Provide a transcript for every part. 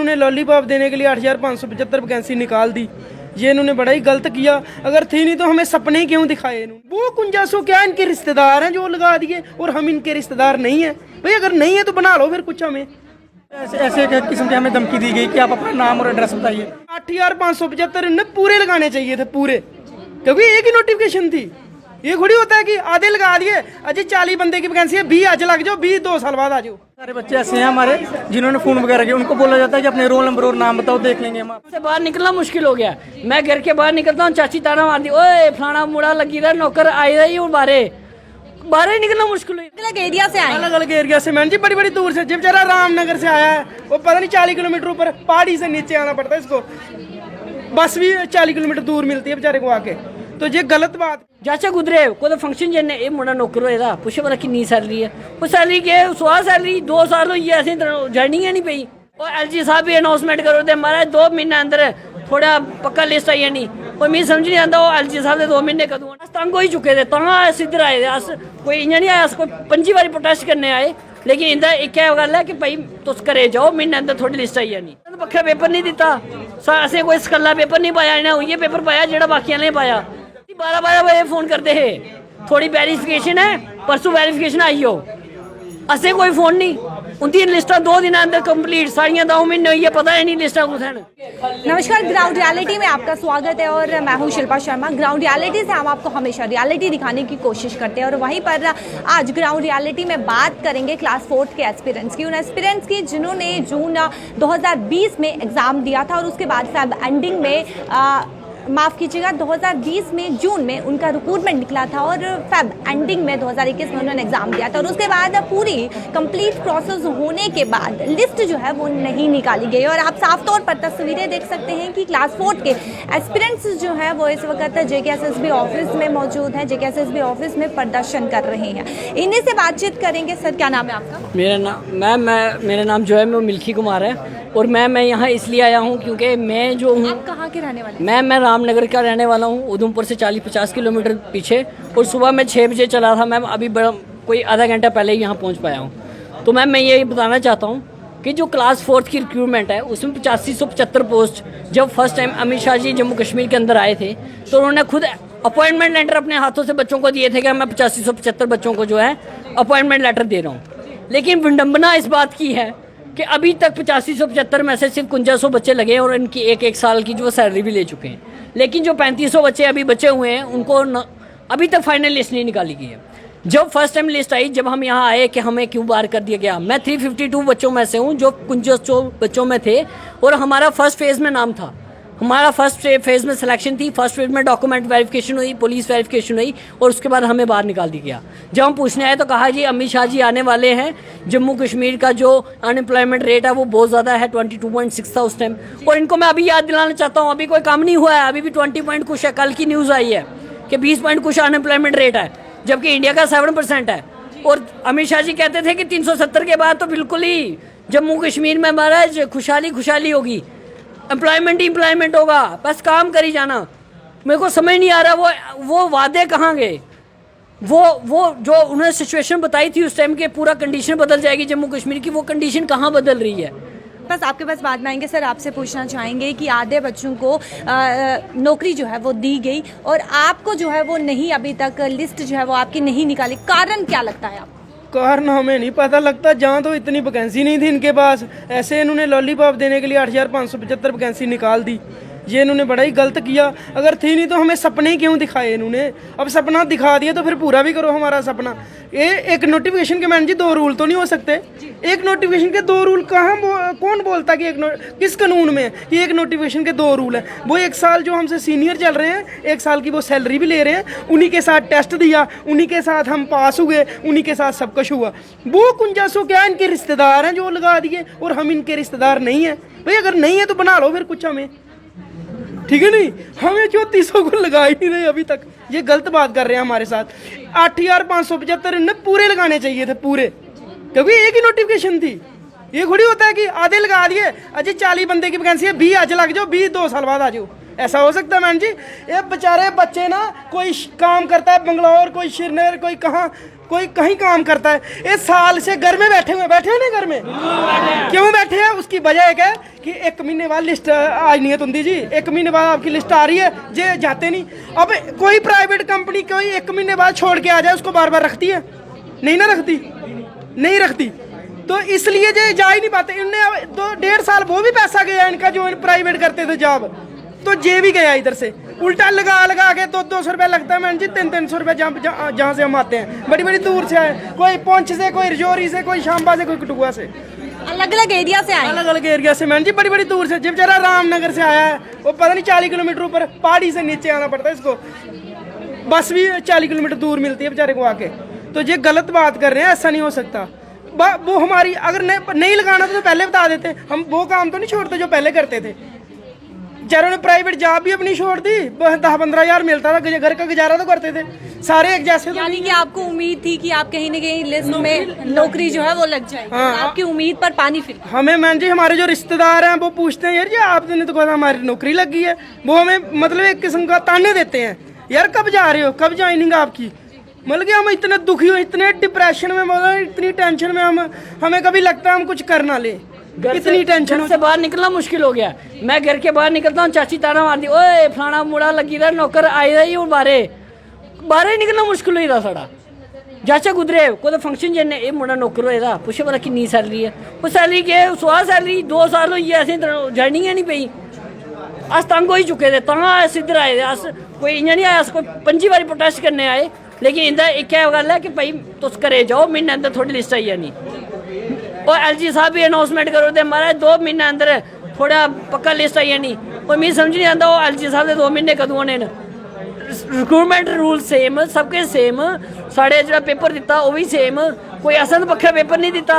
इन्होंने लॉलीपॉप देने के लिए 8,575 वैकेंसी निकाल दी। ये इन्होंने बड़ा ही गलत किया। अगर थी नहीं तो हमें सपने क्यों दिखाए इन्होंने? वो कुंजासो क्या इनके रिश्तेदार हैं जो लगा दिए, और हम इनके रिश्तेदार नहीं हैं भाई। अगर नहीं है तो बना लो फिर कुछ। हमें ऐसे किस्म की हमें धमकी दी गई कि आप अपना नाम और एड्रेस बताइए। 8,575 इन्हें पूरे लगाने चाहिए थे, पूरे, क्योंकि एक ही नोटिफिकेशन थी। ये थोड़ी होता है कि आधे लगा दिए, अजय 40 बंदे की वैकेंसी है, 20 आज लग जाओ, 20 2 साल बाद आ जाओ। सारे बच्चे ऐसे हैं हमारे जिन्होंने फोन वगैरह किया, उनको बोला जाता है कि अपने रोल नंबर और नाम बताओ, देख लेंगे हम। से बाहर निकलना मुश्किल हो गया। मैं घर के बाहर निकलता हूँ, चाची ताना मारती, ओए फलाना मुड़ा लगी रहा, नौकर आए रही हूँ, बाहर ही निकलना मुश्किल है। अलग एरिया से आए, अलग अलग एरिया से मैन जी, बड़ी बड़ी दूर से। जब बेचारा रामनगर से आया है, वो पता नहीं 40 किलोमीटर ऊपर पहाड़ी से नीचे आना पड़ता है इसको। बस भी 40 किलोमीटर दूर मिलती है बेचारे को आके। तो ये गलत बात। जैसे गुजरे कोई फंक्शन जन्ने ये मुंडा नौकर होएगा, पुछे वाला कितनी सैलरी है, वो सैलरी के सुहा सैलरी 2 साल हुई है, ऐसे जर्निंग है नहीं पई। और एलजी साहब भी अनाउंसमेंट करो दे महाराज 2 महीने अंदर थोड़ा पक्का लिस्ट आई नहीं। और मैं समझ नहीं आता वो एलजी साहब ने 2 महीने कदू तंग हो ही चुके थे, तंग इधर आए थे अस। कोई इं नहीं आया, कोई 25 बारी प्रोटेस्ट करने आए, लेकिन इंदा एक गल है कि भाई तुस करे जाओ, महीने अंदर थोड़ी लिस्ट आई जानी। पक्का पेपर नहीं दिता, असें कोई सकल्ला पेपर नहीं पाया, इन्हें उइये पेपर पाया जेड़ा बाकियां ने पाया। 12 बजे फोन करते है, थोड़ी वेरिफिकेशन है, परसों वेरिफिकेशन आई हो, असें कोई फोन नहीं। उनकी लिस्टा 2 दिन अंदर कंप्लीट, सारियां 2 महीने हुई है, पता है नहीं लिस्टा कुछ है। नमस्कार, ग्राउंड रियलिटी में आपका स्वागत है और मैं हूं शिल्पा शर्मा। ग्राउंड रियलिटी से हम आपको हमेशा रियलिटी दिखाने की कोशिश करते हैं और वहीं पर आज ग्राउंड रियलिटी में बात करेंगे क्लास 4 के एस्पिरेंट्स की, उन एस्पिरेंट्स की जिन्होंने जून 2020 में एग्ज़ाम दिया था और उसके बाद फेब एंडिंग में माफ़ कीजिएगा 2020 में जून में उनका रिक्रूटमेंट निकला था और फेब एंडिंग में 2021 में उन्होंने एग्ज़ाम दिया था। और उसके बाद पूरी कंप्लीट प्रोसेस होने के बाद लिस्ट जो है वो नहीं निकाली गई। और आप साफ तौर पर तस्वीरें देख सकते हैं कि क्लास 4 के एस्पिरेंट्स जो है वो इस वक्त JKSSB ऑफिस में मौजूद हैं, JKSSB ऑफिस में प्रदर्शन कर रहे हैं। इन्हीं से बातचीत करेंगे। सर, क्या नाम है आपका? मेरा नाम जो है वो मिल्खी कुमार है और मैं यहाँ इसलिए आया हूँ क्योंकि मैं जो हूँ, आप कहाँ के रहने वाले? मैं रामनगर का रहने वाला हूँ, उधमपुर से 40-50 किलोमीटर पीछे। और सुबह मैं 6 बजे चला था, मैम अभी बड़ा कोई आधा घंटा पहले ही यहाँ पहुँच पाया हूँ। तो मैम मैं ये बताना चाहता हूँ कि जो क्लास 4 की रिक्रूटमेंट है उसमें 8575 पोस्ट जब फर्स्ट टाइम अमित शाह जी जम्मू कश्मीर के अंदर आए थे तो उन्होंने खुद अपॉइंटमेंट लेटर अपने हाथों से बच्चों को दिए थे कि मैं 8575 बच्चों को जो है अपॉइंटमेंट लेटर दे रहा हूँ। लेकिन विडम्बना इस बात की है कि अभी तक 8575 में से सिर्फ 5100 बच्चे लगे और इनकी एक साल की जो सैलरी भी ले चुके हैं। लेकिन जो 3500 बच्चे अभी बचे हुए हैं उनको अभी तक फाइनल लिस्ट नहीं निकाली गई है। जब फर्स्ट टाइम लिस्ट आई, जब हम यहाँ आए कि हमें क्यों बाहर कर दिया गया, मैं 352 बच्चों में से हूँ जो 5100 बच्चों में थे और हमारा फर्स्ट फेज़ में नाम था। हमारा फर्स्ट फेज़ में सिलेक्शन थी, फर्स्ट फेज़ में डॉक्यूमेंट वेरिफिकेशन हुई, पुलिस वेरिफिकेशन हुई और उसके बाद हमें बाहर निकाल दिया गया। जब हम पूछने आए तो कहा जी अमित शाह जी आने वाले हैं, जम्मू कश्मीर का जो अनएम्प्लॉयमेंट रेट है वो बहुत ज़्यादा है, 22.6 था उस टाइम। और इनको मैं अभी याद दिलाना चाहता हूँ, अभी कोई काम नहीं हुआ है, अभी भी 20 पॉइंट कुछ है। कल की न्यूज़ आई है कि 20 पॉइंट कुछ अनएम्प्लॉयमेंट रेट है, जबकि इंडिया का 7% है। और अमित शाह जी कहते थे कि 370 के बाद तो बिल्कुल ही जम्मू कश्मीर में महाराज खुशहाली होगी, एम्प्लॉयमेंट होगा, बस काम करी जाना। मेरे को समझ नहीं आ रहा वो वादे कहाँ गए। वो जो उन्होंने सिचुएशन बताई थी उस टाइम के पूरा कंडीशन बदल जाएगी जम्मू कश्मीर की, वो कंडीशन कहाँ बदल रही है। बस आपके पास बाद में आएंगे। सर, आपसे पूछना चाहेंगे कि आधे बच्चों को नौकरी जो है वो दी गई और आपको जो है वो नहीं, अभी तक लिस्ट जो है वो आपकी नहीं निकाली, कारण क्या लगता है आपको? कारण हमें नहीं पता लगता, जहाँ तो इतनी वैकेंसी नहीं थी इनके पास, ऐसे इन्होंने लॉलीपॉप देने के लिए 8,575 वैकेंसी निकाल दी। ये इन्होंने बड़ा ही गलत किया। अगर थी नहीं तो हमें सपने क्यों दिखाए इन्होंने? अब सपना दिखा दिया तो फिर पूरा भी करो हमारा सपना। ये एक नोटिफिकेशन के मैडम जी 2 रूल तो नहीं हो सकते। एक नोटिफिकेशन के 2 रूल कहाँ कौन बोलता कि किस कानून में कि एक नोटिफिकेशन के 2 रूल है? वो 1 साल जो हमसे सीनियर चल रहे हैं, 1 साल की वो सैलरी भी ले रहे हैं, उन्हीं के साथ टेस्ट दिया, उन्हीं के साथ हम पास हुए, उन्हीं के साथ सब कुछ हुआ। वो कुंजासो क्या इनके रिश्तेदार हैं जो लगा दिए, और हम इनके रिश्तेदार नहीं हैं भाई। अगर नहीं है तो बना लो फिर कुछ। हमें ठीक है नहीं, हमें 3400 को लगा ही नहीं रहे अभी तक। ये गलत बात कर रहे हैं हमारे साथ। 8,575 इन्हें पूरे लगाने चाहिए थे, पूरे, क्योंकि एक ही नोटिफिकेशन थी। ये थोड़ी होता है कि आधे लगा दिए, अजय 40 बंदे की वैकेंसी है, 20 आज लग जाओ, 20 2 साल बाद आ जाओ। ऐसा हो सकता है मैम जी? ये बेचारे बच्चे ना, कोई काम करता है बंगलौर, कोई श्रीनगर, कोई कहाँ, कोई कहीं काम करता है। इस साल से घर में बैठे हैं ना, घर में क्यों बैठे हैं? उसकी वजह एक है कि 1 महीने बाद लिस्ट आज नहीं है तुंदी जी, 1 महीने बाद आपकी लिस्ट आ रही है, जे जाते नहीं। अब कोई प्राइवेट कंपनी कोई 1 महीने बाद छोड़ के आ जाए, उसको बार बार रखती है? नहीं ना रखती, नहीं रखती। तो इसलिए जे जा ही नहीं पाते। इनने 2-1.5 साल वो भी पैसा गया इनका जो प्राइवेट करते थे जॉब, तो जे भी गया इधर से। उल्टा लगा के 200 रुपया लगता है मैडम जी, 300 रुपया जहाँ से हम आते हैं, बड़ी बड़ी दूर से आए, कोई पुंछ से, कोई रजौरी से, कोई शांबा से, कोई कठुआ से, अलग अलग एरिया से आए। अलग अलग एरिया से मैडम जी, बड़ी बड़ी दूर से। जब जरा रामनगर से आया है, वो पता नहीं 40 किलोमीटर ऊपर पहाड़ी से नीचे आना पड़ता है इसको, बस भी 40 किलोमीटर दूर मिलती है बेचारे को आके। तो ये गलत बात कर रहे हैं, ऐसा नहीं हो सकता। वो हमारी अगर नहीं लगाना तो पहले बता देते, हम वो काम तो नहीं छोड़ते जो पहले करते थे। बेचारों ने प्राइवेट जॉब भी अपनी छोड़ दी, 10-15 हज़ार मिलता था, घर का गुजारा तो करते थे सारे एक जैसे। तो यानी कि आपको उम्मीद थी कि आप कहीं न कहीं लिस्ट में नौकरी जो है वो लग जाए। हाँ। आपकी उम्मीद पर पानी फिर हमें मैम जी, हमारे जो रिश्तेदार हैं वो पूछते हैं, यार जी आपने तो कहा हमारी नौकरी लग गई है। वो हमें मतलब एक किस्म का ताने देते हैं, यार कब जा रहे हो, कब ज्वाइनिंग आपकी। मतलब कि हम इतने दुखी हो, इतने डिप्रेशन में, मतलब इतनी टेंशन में हमें कभी लगता है हम कुछ कर ना ले, इतनी टेंशन से बाहर निकलना मुश्किल हो गया। मैं घर के बाहर निकलता हूँ, चाची ताना मारती, ओए फलाना मुड़ा लगी रहा, नौकर आए रही हूँ, बाहर ही निकलना मुश्किल हुई था साड़ा। जाचा गुजरे कोई फंक्शन जन्ने ये मुड़ा नौकर होएगा, पुछे पता कितनी सैलरी है, वो सैलरी के सुहा सैलरी 2 साल होई है, ऐसे ज्वाइनिंग नहीं पई। अस तंग हो चुके थे, अस इधर आए थे। अस कोई इ'यां नहीं आया, अस कोई 5 बारी प्रोटेस्ट करने आए, लेकिन इंदा एक गल है कि भाई तुस घरे जाओ, महीने अंदर थोड़ी लिस्ट आई जानी। और LG साहब भी अनाउंसमेंट करो ते महाराज 2 महीने अंदर थोड़ा पक्का लिस्ट आई जानी। और मिगी समझ नहीं आता वो LG साहब दे 2 महीने कदों होने न। रिक्रूटमेंट रूल सेम, सबके सेम, साढ़े जो पेपर दिता वो भी सेम, कोई असें तो बक्खरा पेपर नहीं दिता,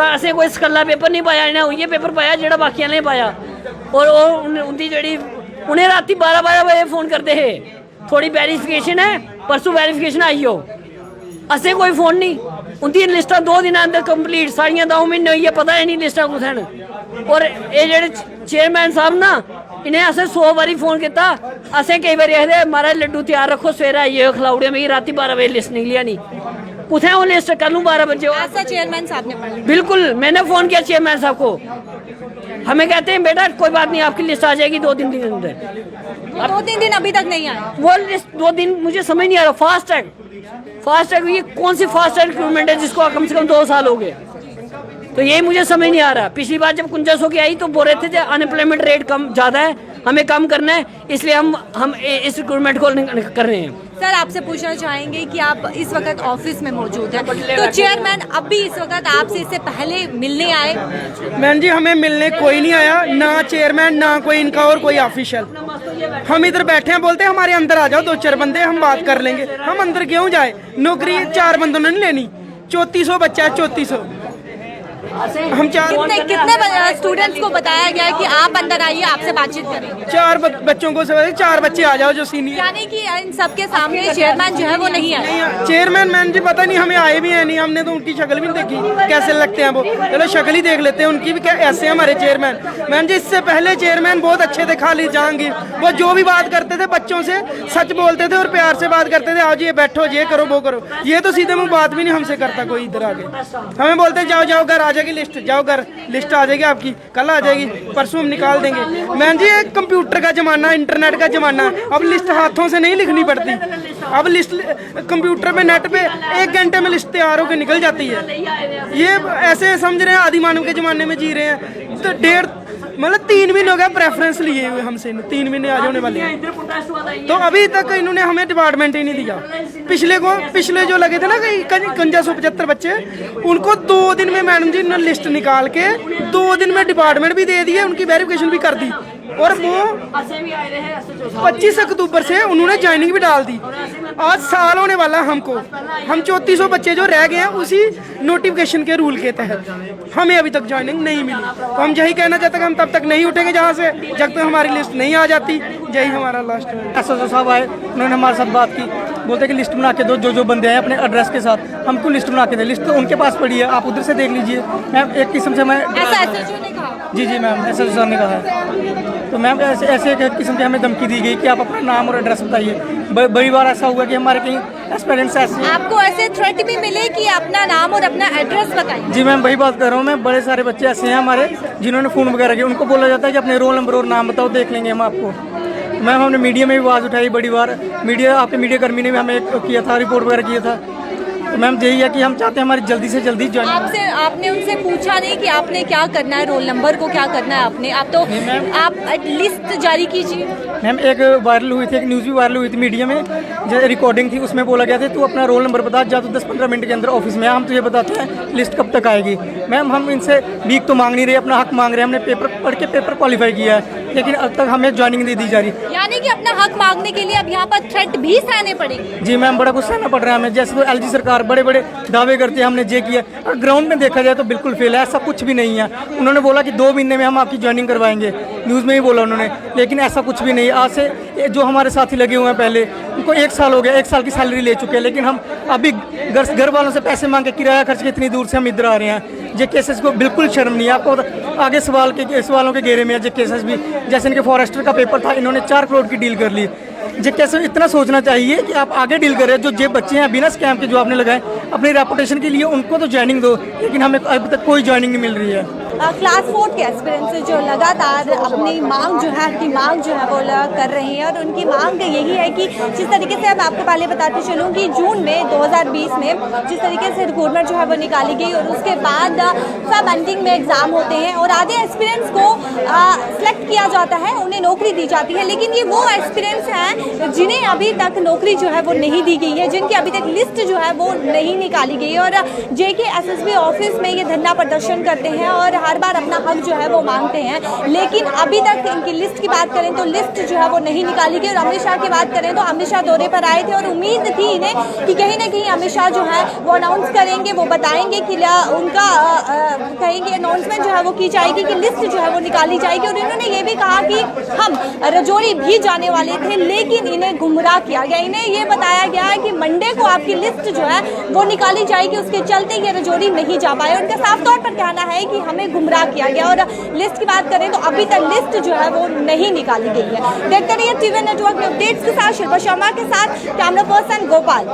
असें कोई सकल्ला पेपर नहीं पाया, इन्हें उइयै पेपर पाया जेह्ड़ा बाकियां ने पाया। और उंदी जेह्ड़ी उ'नें राती 12-12 बजे फोन करते हे, थोड़ी वेरीफिकेशन है, परसों वेरीफिकेशन आई हो, असें कोई फोन नहीं। उंदी लिस्टां 2 दिन अंदर कंप्लीट, सारियां 2 महीने होई है, पता ही नहीं लिस्टां कुत्थै न। और ये जेह्ड़े चेयरमैन साहब ना, इन्हें असें 100 बारी फोन किया, असें कई बारी आखदे महाराज लड्डू तैयार रखो, सवेरे आइए खिलाउड़े, मिगी राती 12 बजे लिस्ट निकली नहीं, कुत्थै वो लिस्ट, कल 12 बजे। ऐसा चेयरमैन साहब ने पढ़ा? बिल्कुल, मैंने फोन किया चेयरमैन साहब को, हमें कहते हैं बेटा कोई बात नहीं, आपकी लिस्ट आ जाएगी 2-3 दिन अंदर। 2-3 दिन अभी तक नहीं आए। वो लिस्ट 2 दिन मुझे समझ नहीं आ रहा। फास्ट टैग ये कौन सी फास्ट टैग रिक्रूटमेंट है जिसको कम से कम 2 साल हो गए, तो यही मुझे समझ नहीं आ रहा। पिछली बार जब 4900 की आई तो बोल रहे थे अनएम्प्लॉयमेंट रेट कम ज़्यादा है, हमें कम करना है, इसलिए हम इस रिक्रूटमेंट को कर रहे हैं। सर आपसे पूछना चाहेंगे कि आप इस वक्त ऑफिस में मौजूद हैं, तो चेयरमैन अभी इस वक्त आपसे इससे पहले मिलने आए? मैम जी हमें मिलने कोई नहीं आया, ना चेयरमैन ना कोई इनका और कोई ऑफिशियल। हम इधर बैठे हैं, बोलते हैं हमारे अंदर आ जाओ 2-4 बंदे, हम बात कर लेंगे। हम अंदर क्यों जाए, नौकरी 4 बंदों ने नहीं लेनी, 3400 बच्चा है, 3400 हम 4 कितने स्टूडेंट्स को बताया गया है कि आप अंदर आइए, आपसे बातचीत करेंगे? 4 बच्चों को 4 बच्चे आ जाओ जो सीनियर। यानी कि इन सबके सामने चेयरमैन जो है वो नहीं आए? चेयरमैन मैम जी पता नहीं, हमें आए भी है नहीं, हमने तो उनकी शक्ल भी नहीं देखी कैसे लगते हैं वो। चलो शक्ल ही देख लेते हैं उनकी भी, क्या ऐसे हमारे चेयरमैन। मैम जी इससे पहले चेयरमैन बहुत अच्छे थे, खालिद जहांगीर, वो जो भी बात करते थे बच्चों से सच बोलते थे और प्यार से बात करते थे, आओ जी ये बैठो, ये करो वो करो। ये तो सीधे मुँह बात भी नहीं हमसे करता कोई इधर आके, हमें बोलते जाओ जाओ घर आ जाएगी लिस्ट, जाओ घर लिस्ट आ जाएगी आपकी, कल आ जाएगी, परसों हम निकाल देंगे। मैम जी एक कंप्यूटर का जमाना, इंटरनेट का जमाना, अब लिस्ट हाथों से नहीं लिखनी पड़ती, अब लिस्ट कंप्यूटर पे नेट पे 1 घंटे में लिस्ट तैयार होकर निकल जाती है। ये ऐसे समझ रहे हैं आदि मानव के जमाने में जी रहे हैं। तो 3 महीने हो गया प्रेफरेंस लिए हुए हमसे, 3 महीने आज होने वाले हैं, तो अभी तक इन्होंने हमें डिपार्टमेंट ही नहीं दिया। पिछले जो लगे थे ना 5175 बच्चे, उनको 2 दिन में मैडम जी ने लिस्ट निकाल के 2 दिन में डिपार्टमेंट भी दे दिए, उनकी वेरिफिकेशन भी कर दी, और वो 25 अक्टूबर से उन्होंने ज्वाइनिंग भी डाल दी। आज साल होने वाला हमको, हम 3400 बच्चे जो रह गए हैं उसी नोटिफिकेशन के रूल के तहत हमें अभी तक ज्वाइनिंग नहीं मिली। तो हम यही कहना चाहते हैं कि हम तब तक नहीं उठेंगे जहाँ से जब तक हमारी लिस्ट नहीं आ जाती। यही हमारा लास्ट है। SSO साहब आए, उन्होंने हमारे साथ बात की, बोलते कि लिस्ट बना के दो, जो बंदे हैं अपने एड्रेस के साथ, हमको लिस्ट बना के दे। लिस्ट तो उनके पास पड़ी है, आप उधर से देख लीजिए। मैम एक किस्म से मैं जी मैम SSO साहब ने कहा है, तो मैम ऐसे एक किस्म की हमें धमकी दी गई कि आप अपना नाम और एड्रेस बताइए। बड़ी बार ऐसा हुआ कि हमारे कहीं एस्पिरेंट्स ऐसे हैं। आपको ऐसे थ्रेट भी मिले कि अपना नाम और अपना एड्रेस बताएं? जी मैम, वही बात कर रहा हूँ मैं। बड़े सारे बच्चे ऐसे हैं हमारे जिन्होंने फ़ोन वगैरह किया, उनको बोला जाता है कि अपने रोल नंबर और नाम बताओ, देख लेंगे हम आपको। मैम हमने मीडिया में भी आवाज़ उठाई बड़ी बार, आपके मीडिया कर्मी ने भी हमें किया था, रिपोर्ट वगैरह किया था। तो मैम यही है कि हम चाहते हैं हमारी जल्दी से जल्दी ज्वाइन। आपने उनसे पूछा नहीं कि आपने क्या करना है, रोल नंबर को क्या करना है आपने? आप लिस्ट जारी कीजिए। मैम एक वायरल हुई थी, एक न्यूज़ भी वायरल हुई थी मीडिया में, जो रिकॉर्डिंग थी उसमें बोला गया था तू अपना रोल नंबर बता, जा तो 10-15 मिनट के अंदर ऑफिस में, हम तुझे बताते हैं लिस्ट कब तक आएगी। मैम हम इनसे भीख तो मांग नहीं रहे, अपना हक मांग रहे हैं। हमने पेपर पढ़ के पेपर क्वालिफाई किया है, लेकिन अब तक हमें ज्वाइनिंग नहीं दी जा रही। यानी कि अपना हक मांगने के लिए अब यहाँ पर थ्रेट भी सहने पड़ेंगे? जी मैम, बड़ा कुछ सहना पड़ रहा है हमें। जैसे तो एलजी सरकार बड़े बड़े दावे करती है हमने ये किया, और ग्राउंड में देखा जाए तो बिल्कुल फेल है, ऐसा कुछ भी नहीं है। उन्होंने बोला कि 2 महीने में हम आपकी ज्वाइनिंग करवाएंगे, न्यूज़ में ही बोला उन्होंने, लेकिन ऐसा कुछ भी नहीं। आज से जो हमारे साथी लगे हुए हैं पहले, उनको 1 साल हो गया, 1 साल की सैलरी ले चुके हैं, लेकिन हम अभी घर वालों से पैसे मांग के किराया खर्च के इतनी दूर से हम इधर आ रहे हैं। ये केसेस को बिल्कुल शर्म नहीं है आपको, आगे सवालों के घेरे में है ये केसेस भी। जैसे इनके फॉरेस्टर का पेपर था, इन्होंने 4 करोड़ की डील कर ली। ये कैसे इतना सोचना चाहिए कि आप आगे डील कर रहे हैं। जो ये बच्चे हैं बिना स्कैम के जो आपने लगाए अपनी रेपुटेशन के लिए, उनको तो ज्वाइनिंग दो, लेकिन हमें अभी तक कोई ज्वाइनिंग नहीं मिल रही है। क्लास 4 के एस्पिरेंट्स जो लगातार अपनी मांग जो है वो कर रहे हैं, और उनकी मांग यही है कि जिस तरीके से मैं आपको पहले बताते चलूँ कि जून में 2020 में जिस तरीके से रिक्रूटमेंट जो है वो निकाली गई, और उसके बाद सब एंडिंग में एग्ज़ाम होते हैं और आधे एस्पिरेंट्स को सिलेक्ट किया जाता है, उन्हें नौकरी दी जाती है। लेकिन ये वो एस्पिरेंट्स हैं जिन्हें अभी तक नौकरी जो है वो नहीं दी गई है, जिनकी अभी तक लिस्ट जो है वो नहीं निकाली गई है, और JK SSB ऑफिस में ये धरना प्रदर्शन करते हैं और हर बार अपना हक जो है वो मांगते हैं। लेकिन अभी तक इनकी लिस्ट की बात करें तो लिस्ट जो है वो नहीं निकाली गई। और अमित शाह की बात करें तो अमित शाह दौरे पर आए थे और उम्मीद थी इन्हें कि कहीं ना कहीं अमित शाह जो है वो अनाउंस करेंगे, वो बताएंगे कि उनका कहेंगे अनाउंसमेंट जो है वो की जाएगी कि लिस्ट जो है वो निकाली जाएगी। और इन्होंने ये भी कहा कि हम रजौरी भी जाने वाले थे, लेकिन इन्हें गुमराह किया गया। इन्हें ये बताया गया है कि मंडे को आपकी लिस्ट जो है वो निकाली जाएगी, उसके चलते ये रजौरी नहीं जा पाए। उनका साफ तौर पर कहना है कि हमें गुमराह किया गया। और लिस्ट की बात करें तो अभी तक लिस्ट जो है वो नहीं निकाली गई है। देखते रहिए टीवी नेटवर्क में अपडेट्स के साथ शिल्पा शर्मा के साथ कैमरा पर्सन गोपाल।